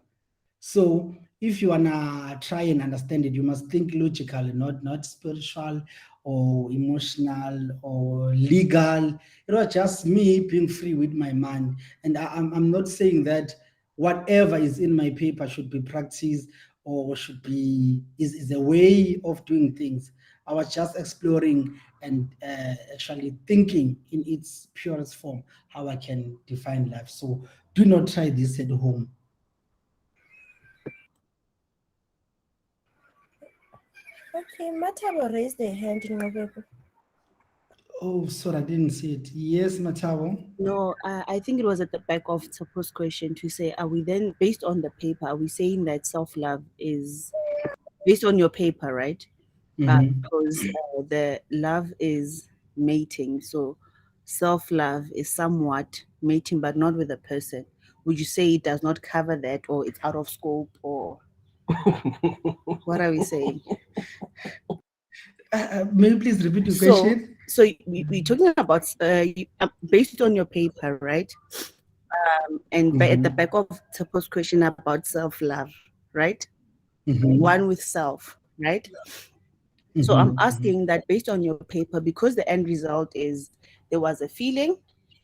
So if you wanna try and understand it, you must think logically, not spiritual or emotional or legal. It was just me being free with my mind. And I'm not saying that whatever is in my paper should be practiced or should be is a way of doing things. I was just exploring and actually thinking in its purest form how I can define life. So do not try this at home. Okay, Matabo raised their hand in November. Oh, sorry, I didn't see it. Yes, Matabo. No, I think it was at the back of Tsapo's question to say, are we then, based on the paper, are we saying that self-love is based on your paper, right? Mhm. Because the love is mating. So self-love is somewhat mating, but not with a person. Would you say it does not cover that, or it's out of scope, or what are we saying? May you please repeat your So, question? so we're talking about based on your paper, right? And at the back of Tsapo's question about self-love, right? One with self, right? So I'm asking that based on your paper, because the end result is there was a feeling,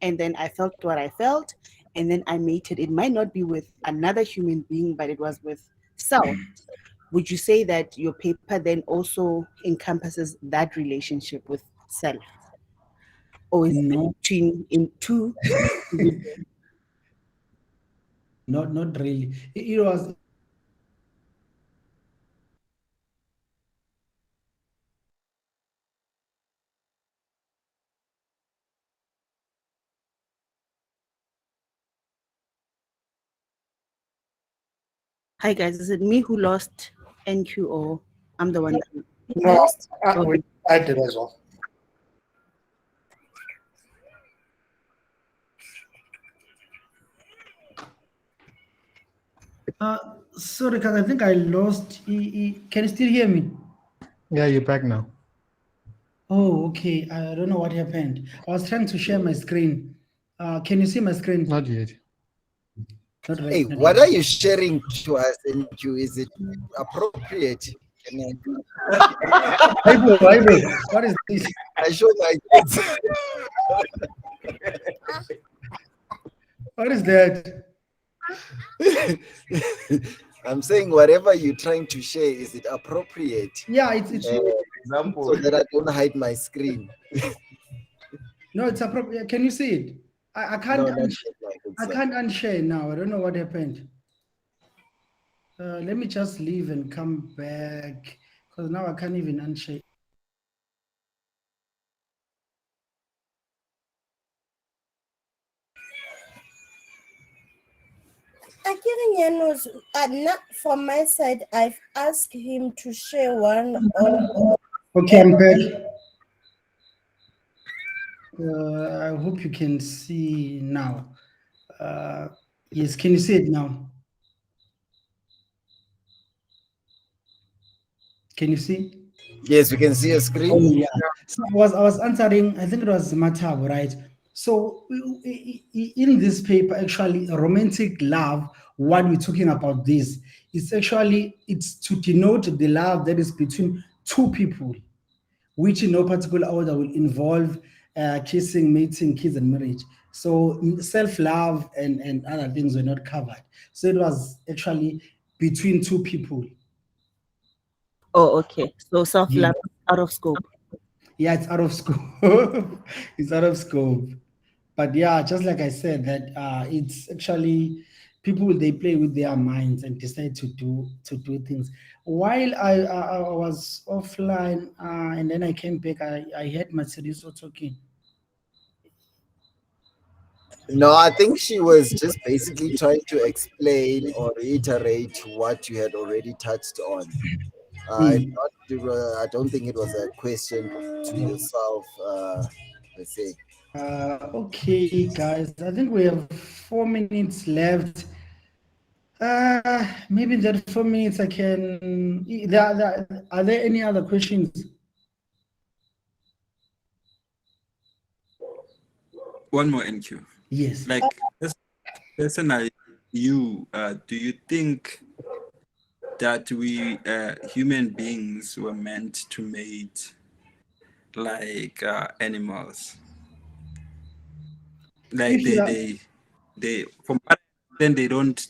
and then I felt what I felt, and then I mated. It might not be with another human being, but it was with self. Would you say that your paper then also encompasses that relationship with self, or is it No, between in two? not really. It was Hi guys, is it me who lost NQ, or I'm the one? No, Okay. I did as well. sorry, because I think I lost. Can you still hear me? Yeah, you're back now. Oh, okay. I don't know what happened. I was trying to share my screen. Can you see my screen? Not yet. Not right. Hey, not what yet. are you sharing to us, and you? Is it appropriate? Can Bible, what is this? I show my kids? What is that? I'm saying whatever you're trying to share, is it appropriate? Yeah, it's Example. So that I don't hide my screen. no, it's appropriate. Can you see it? I can't No, not unsh- yet, like I it's, can't unshare now. I don't know what happened. Let me just leave and come back because now I can't even unshare. Akirian was not from my side. I've asked him to share one on. Okay, I'm back. I hope you can see now. Yes, can you see it now? Can you see? yes, we can see a screen. Oh yeah. So I was answering. I think it was Matabo, right? So in this paper, actually, romantic love. What we're talking about this is actually it's to denote the love that is between two people, which in no particular order will involve kissing, mating, kids, and marriage. So self-love and other things were not covered. So it was actually between two people. Oh, okay. So Yeah. self-love out of scope. Yeah, it's out of scope. It's out of scope. But yeah, just like I said, that it's actually people they play with their minds and decide to do things. While I was offline and then I came back, I heard Mercedes talking. No, I think she was just basically trying to explain or reiterate what you had already touched on. I don't think it was a question to yourself, let's say. Okay, guys, I think we have 4 minutes left. Maybe in that 4 minutes I can. Are there any other questions? One more NQ. Yes. Like personally, do you think that we human beings were meant to mate like animals? Like If you are, they from what I understand,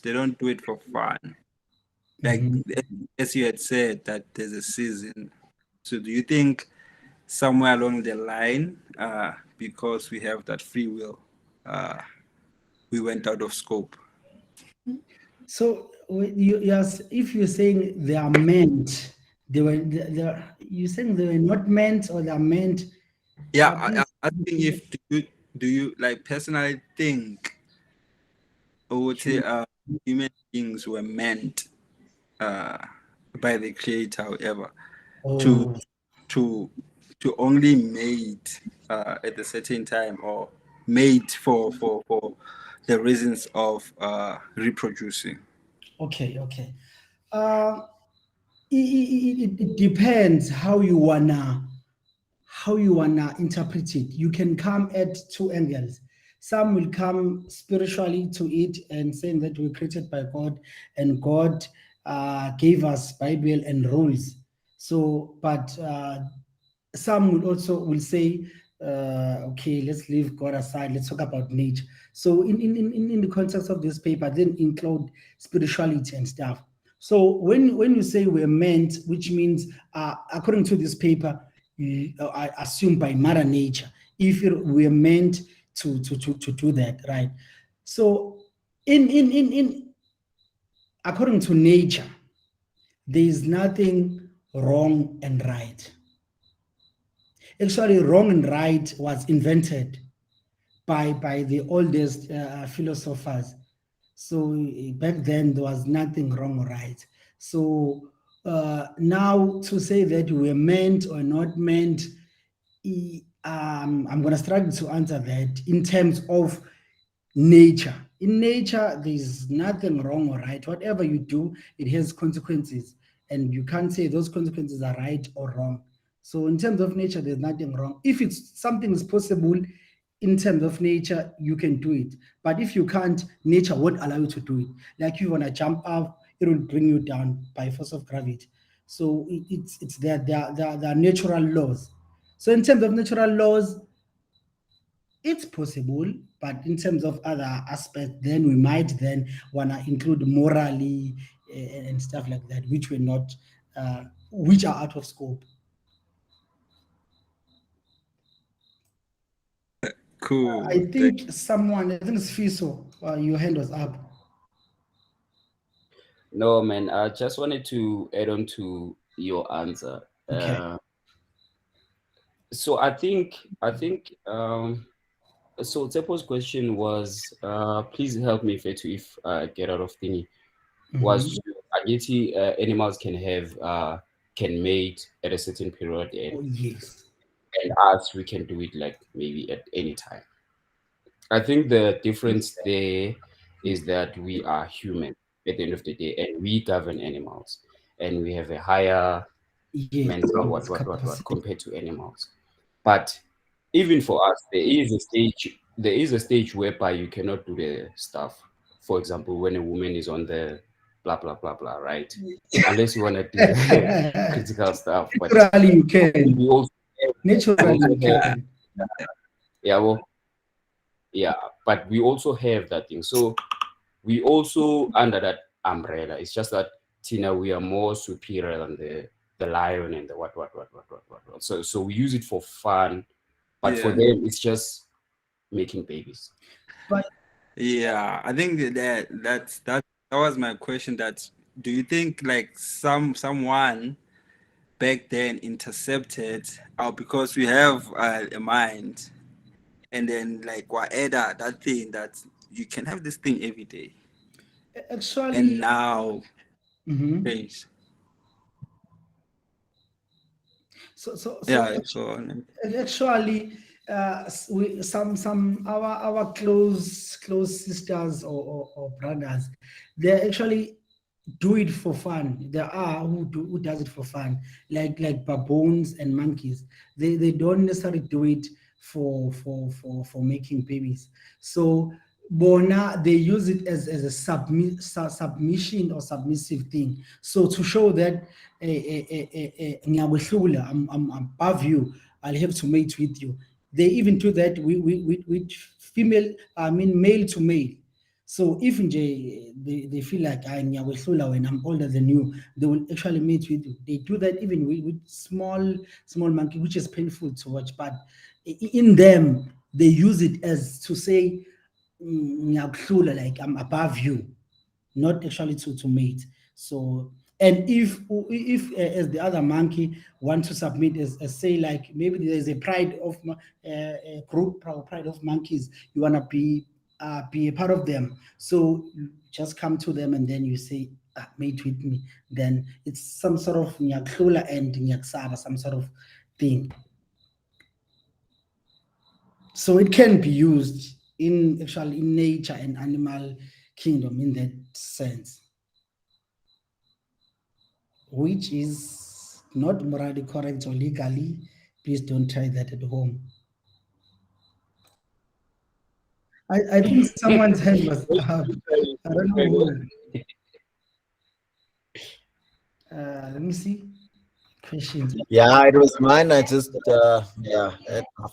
they don't do it for fun. Like as you had said that there's a season. So do you think somewhere along the line, because we have that free will, we went out of scope? so yes, if you're saying they are meant, You saying they were not meant or they are meant? Yeah, Please. I think if do you like personally think or would say human beings were meant uh by the creator, however, to Oh, to to only mate at a certain time or mate for the reasons of reproducing. okay, okay. Uh, it depends how you wanna interpret it. You can come at two angles. Some will come spiritually to it and saying that we're created by God and God gave us Bible and rules. So, but some will say, okay, let's leave God aside. Let's talk about nature. So, in the context of this paper, then include spirituality and stuff. So, when you say we're meant, which means, according to this paper, I assume by Mother Nature, if we're meant to do that, right? So, in according to nature, there is nothing wrong and right. Actually, wrong and right was invented by the oldest philosophers. So back then there was nothing wrong or right. So now to say that we're meant or not meant, I'm going to struggle to answer that in terms of nature. In nature, there's nothing wrong or right. Whatever you do, it has consequences, and you can't say those consequences are right or wrong. So, in terms of nature, there's nothing wrong. If it's something is possible in terms of nature, you can do it. But if you can't, nature won't allow you to do it. Like you wanna jump up, it will bring you down by force of gravity. So it's there are natural laws. So in terms of natural laws, it's possible, but in terms of other aspects, then we might then want to include morally and stuff like that, which we're not, which are out of scope. Cool. I think I think it's Fiso, your hand was up. No, man, I just wanted to add on to your answer. Okay. So so Tsepo's question was, please help me Fetu if I get out of thingy. Was Ageti animals can mate at a certain period Oh, yes. and us we can do it like maybe at any time. I think the difference there is that we are human at the end of the day and we govern animals and we have a higher Yes. mental what compared to animals. But even for us, there is a stage whereby you cannot do the stuff. For example, when a woman is on the blah blah blah blah, right? Unless you want to do the critical stuff. But Naturally, you can. we also Naturally, you have can. yeah, well, yeah, but we also have that thing. So we also under that umbrella. It's just that Tina, we are more superior than the lion and the what. So we use it for fun, but for them it's just making babies. But Yeah, I think that was my question. That do you think like someone back then intercepted, because we have a mind, and then like whatever that thing that you can have this thing every day, and actually, now mhm. change. So Yeah, go on. actually, some our close sisters or brothers, they actually do it for fun. There are who does it for fun, like baboons and monkeys. They don't necessarily do it for making babies. So bona they use it as a submission or submissive thing. So to show that ngiyakwehlula, I'm above you, I'll have to mate with you. They even do that with female, I mean male to male. So if they feel like when I'm older than you, they will actually mate with you. They do that even with small monkey, which is painful to watch. But in them, they use it as to say, like I'm above you, not actually to mate. So And if as the other monkey want to submit as say like maybe there's a a group or pride of monkeys, you want to be a part of them. So you just come to them and then you say, mate with me. Then it's some sort of nyaklula and nyaksaba, some sort of thing. So it can be used in actually in nature and animal kingdom in that sense, which is not morally correct or legally. Please don't try that at home. I think someone's hand was up. I don't know who. Let me see. Questions. Yeah, it was mine. I just I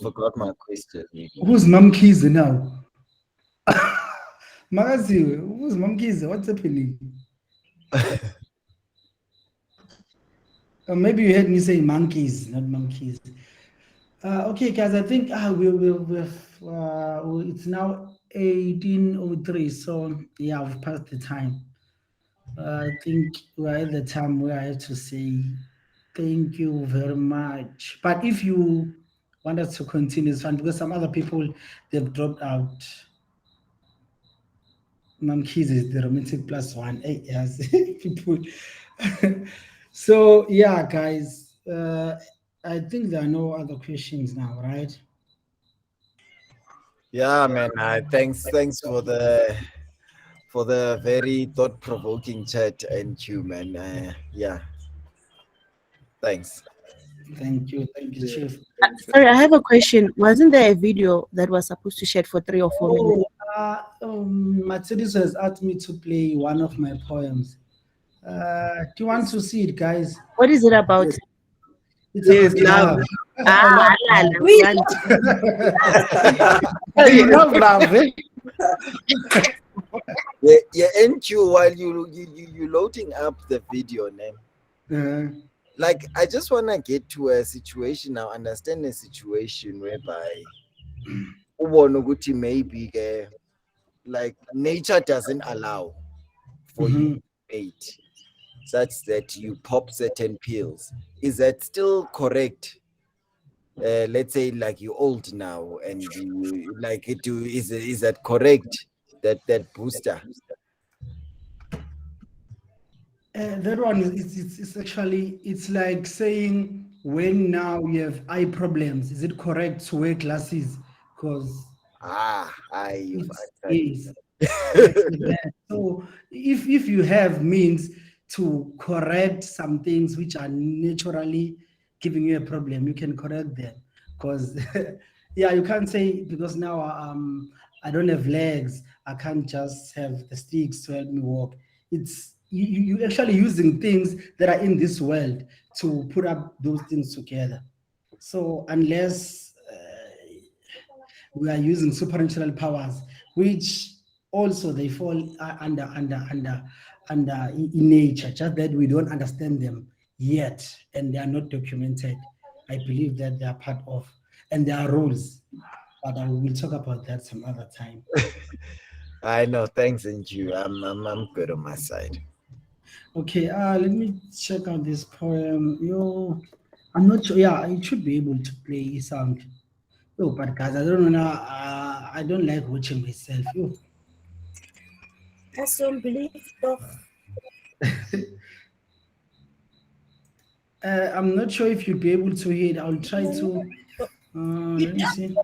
forgot my question. Who's Mom Keys now? Magazi, who's Mom Keys? What's happening? Or maybe you heard me say monkeys, not monkeys. Okay, guys, I think it's now 18:03, so yeah, we've passed the time. I think we're at the time where I have to say thank you very much. But if you want us to continue, it's fine because some other people they've dropped out. Monkeys is the romantic plus one. Hey, yes, people. So yeah, guys. I think there are no other questions now, right? Yeah, man. Thanks for the very thought provoking chat and you, man. Yeah, thanks. Thank you, Chief. Sorry, I have a question. Wasn't there a video that was supposed to shed for 3 or 4 minutes? Mercedes has asked me to play one of my poems. Do you want to see it, guys? What is it about? It's Yes, about love. love. I love love. You love love, eh? Yeah, and you while you loading up the video, name. Like I just wanna get to a situation now, understand a situation whereby ubonoguti maybe like nature doesn't allow for you to mate such that you pop certain pills. Is that still correct? Let's say like you're old now and you like it to is that correct? That booster. That one is it's actually it's like saying when now you have eye problems, is it correct to wear glasses? Because You've yes. Exactly that. So if you have means to correct some things which are naturally giving you a problem, you can correct them. Because yeah, you can't say because now I don't have legs, I can't just have the sticks to help me walk. It's you actually using things that are in this world to put up those things together. So unless we are using supernatural powers, which also they fall under in nature, just that we don't understand them yet, and they are not documented. I believe that they are part of, and there are rules, but I will talk about that some other time. I know. Thanks, and you. I'm good on my side. Okay, let me check out this poem. I'm not sure. Yeah, I should be able to play sound. Yo, but guys, I don't know. I don't like watching myself. Yo. I don't believe so. I'm not sure if you'll be able to hear it. I'll try to. Let me see.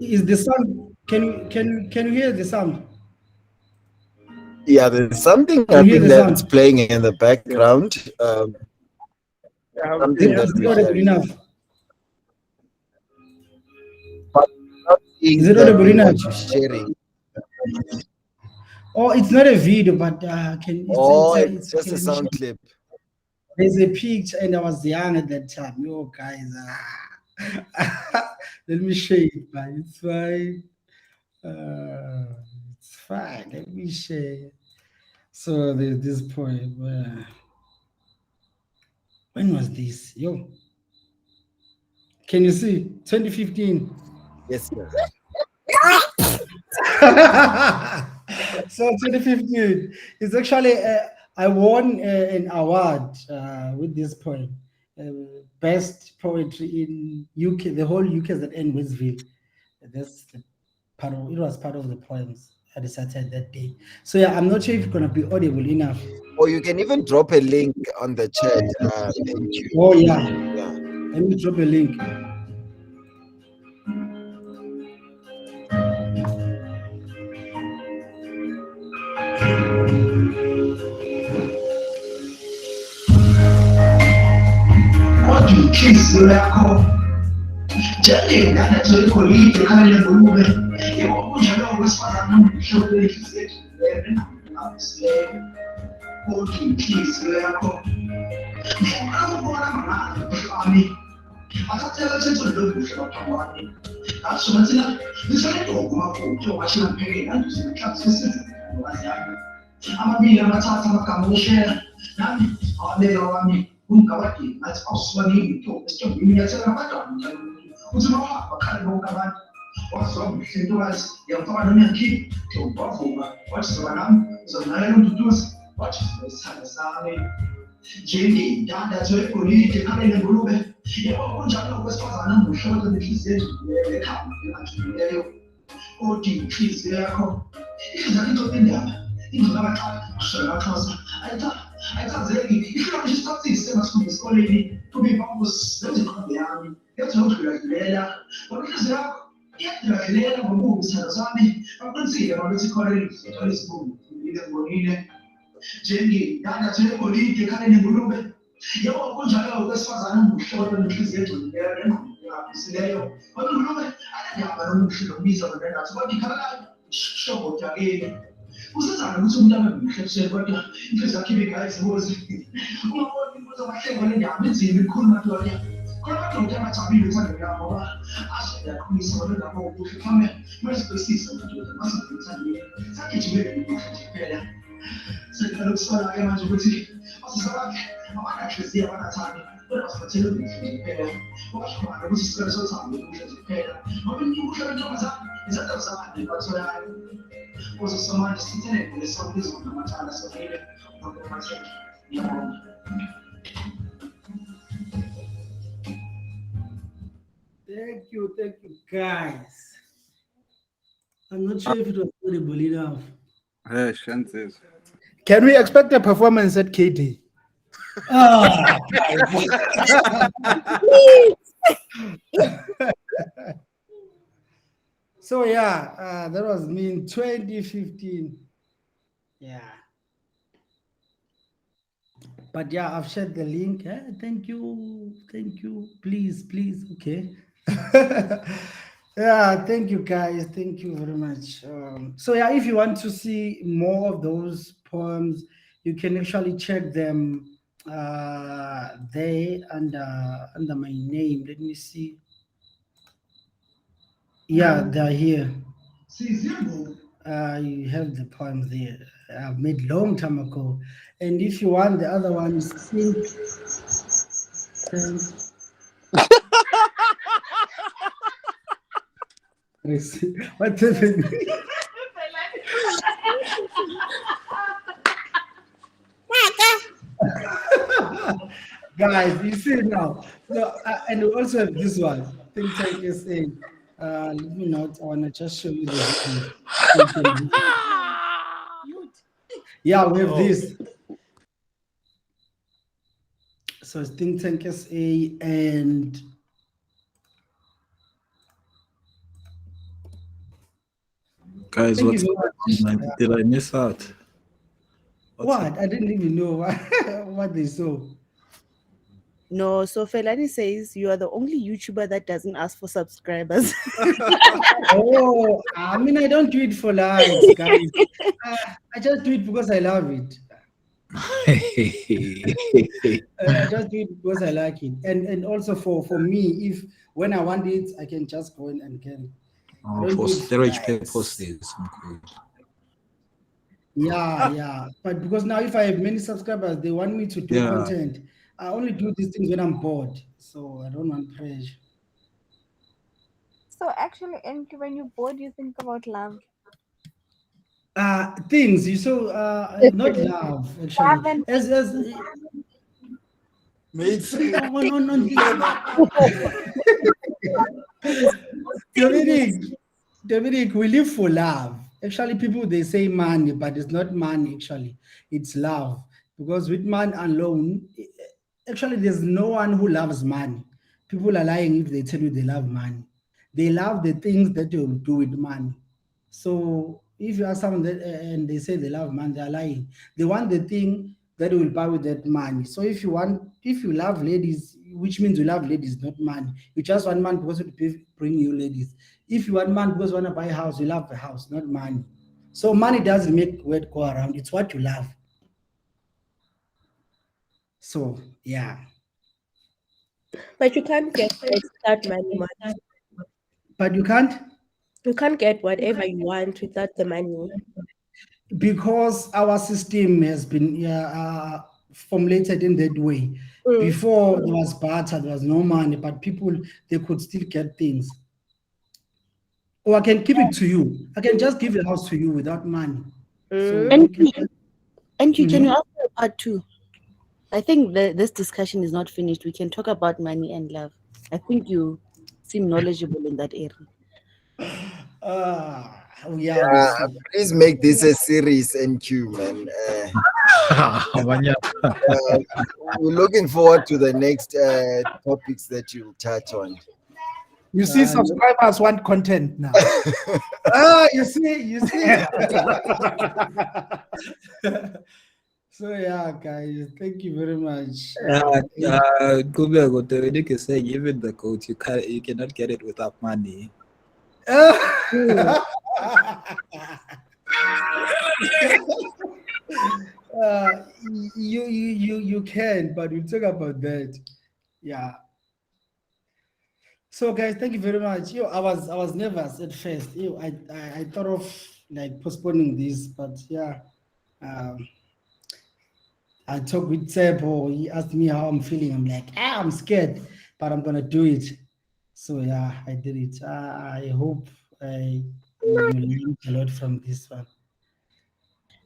Is the sound? Can you hear the sound? Yeah, there's something Can I you hear think the that's sound? playing in the background. Something Is that it we're audible hearing. enough? But not seeing Is it audible enough? what you're sharing. Oh, it's not a video, but It's just okay, a let me show sound you. clip. There's a picture, and I was young at that time. Yo, guys, let me show you, but it's fine. It's fine. Let me share. So there's this poem. When was this? Yo, can you see? 2015. Yes, sir. So 2015. It's actually I won an award with this poem, best poetry in UK, the whole UKZN Westville. That's the part of it was part of the poems I recited that day. So yeah, I'm not sure if it's gonna be audible enough. Or you can even drop a link on the chat. Thank you. Oh yeah, Yeah. let me drop a link. What you kiss the record? Jelly, that's a little lead to kind of move it. You won't know what's what I'm sure they can say. What you kiss the record? I'm going to me. akatela thetsolilobushelwaqawani ashomathina lisolidogumafutho washilaphekela ndizimhlakusisizilwaziyami amabili amathathu amagama oshera nami awabeka wami umgawadini ngathi awusubanini esitombini ngiyathela nabantwana mntalumuntu uthi mawahamba bakhale bonke abantu wazwa mhle ntokazi yamfaka nomyakhiphi wavuma wathi zoba nami uzonginakela unduduzi wathi zibesithanda sami njengendandatho egolide ekhalele ngulube yebo kunjalo kwesifazane ngohlobo nenhliziyo ejulileyo ekhamba engajulileyo kodwa inhliziyo yakho idlala into endaba indlela abaqala kushola baxhosa ayichazeki ihloko nje isikhathi sengasifunda esikoleni kube ipampusi zenzikhombe yami yathi ngokudluladlulela kodwa inhliziyo yakho iyadluladlulela ngobubi sithando sami baqinisile babethi ikhola elizithola isibungu ngibonile njengendandatho egolide ekhalele ngulube yebo kunjalo kwesifazane ngohlobo nenhliziyo ejulileyo nengqondo engaphusileyo kodwa ngulube anandaba nomuhle nokubiza kwendandatho kodwa ikhalalayo hlobo jakeni usizana ukuthi umuntu abe muhle ebusweni kodwa inhliziyo yakhe ibingayizibuzi ungaboni imbuzo amahlengo lendaba inzima ikhuluma ntona khona amadoda angajabulile uthandweni yabo ngoba asho yaqinisa ngendaba okuhle mhlawumbe masibhekisisa madoda masibhekisane sagijimele nokuhle nje kuphela sengicela ukusola-ke manje ukuthi basisabakhe abanahliziyo abanathando kodwa basibathele okuhle kuphela okashobana ukuthi isicelo sothando okuhle kuphela ngoba ubuhle bentombazane izandla zande batholayo kuze somanje sithele ngesokubiza ngamathala sonile ngokumatheke ngiyabonga. Thank you, guys. I'm not sure if it was audible enough. Hey, chances. Can we expect a performance at KD? Ah, so yeah, that was me in 2015. Yeah. But yeah, I've shared the link. Thank you. Please. Okay. Yeah, thank you guys. Thank you very much. So yeah, if you want to see more of those poems, you can actually check them there under my name. Let me see. Yeah, they're here. You have the poems there. I've made long time ago. And if you want the other ones, what's happening? Guys, you see now. So, and we also have this one. Think Tank SA. Let me not. I want to just show you the video. Yeah, we have this. So it's Think Tank SA and guys, thank what's you very much. did I miss out? What? I didn't even know what they saw. No, so Felani says you are the only YouTuber that doesn't ask for subscribers. Oh, I mean, I don't do it for likes, guys. I just do it because I love it. I just do it because I like it, and also for me, if when I want it, I can just go in and get it. For storage purposes. Yeah. But because now if I have many subscribers, they want me to do content. I only do these things when I'm bored, so I don't want pressure. So actually, when you're bored, you think about love. Things you saw, not love actually. As Mates. on Dominic, we live for love. Actually, people they say money, but it's not money. Actually, it's love. Because with man alone, actually, there's no one who loves money. People are lying if they tell you they love money. They love the things that you do with money. So if you ask someone that and they say they love money, they're lying. They want the thing that will buy with that money. So if you love ladies, which means you love ladies, not money. You just want money because it bring you ladies. If you want money because you want to buy a house, you love the house, not money. So money doesn't make word go around. It's what you love. So yeah. But you can't get it without money, man. But you can't, You can't get whatever you want without the money. because our system has been formulated in that way. Before there was barter, there was no money, but people they could still get things. Or I can give it to you. I can just give a house to you without money. So And you can, can you Mhm. ask for a part two? I think this discussion is not finished. We can talk about money and love. I think you seem knowledgeable in that area. Yeah, we see. Please make this a series, NQ, man. We're looking forward to the next topics that you'll touch on. You see, subscribers want content now. You see. So yeah, guys, thank you very much. Kubeko, Dominic is saying even the coat you cannot get it without money. You can, but we'll talk about that. Yeah. So guys, thank you very much. I was nervous at first. I thought of like postponing this, but yeah. I talked with Sebo. He asked me how I'm feeling. I'm like, I'm scared, but I'm gonna do it. So yeah, I did it. I hope you learned a lot from this one.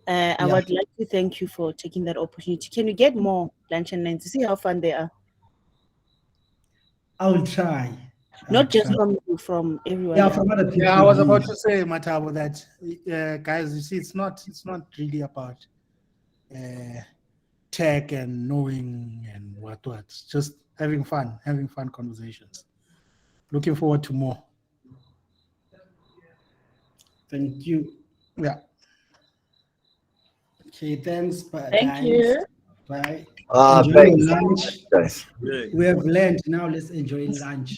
I would like to thank you for taking that opportunity. Can you get more lunch and lines to see how fun they are? I will try. Not just from you, from everyone. Yeah, else. from other people. Yeah, I was about to say, Matabo, that guys, you see, it's not really about tech and knowing and what. It's just having fun conversations. Looking forward to more. Thank you. Yeah. Okay, thanks. Bye, Thank guys. you. Bye. Ah, Enjoy thanks, your lunch. guys. We have learned. Now let's enjoy lunch.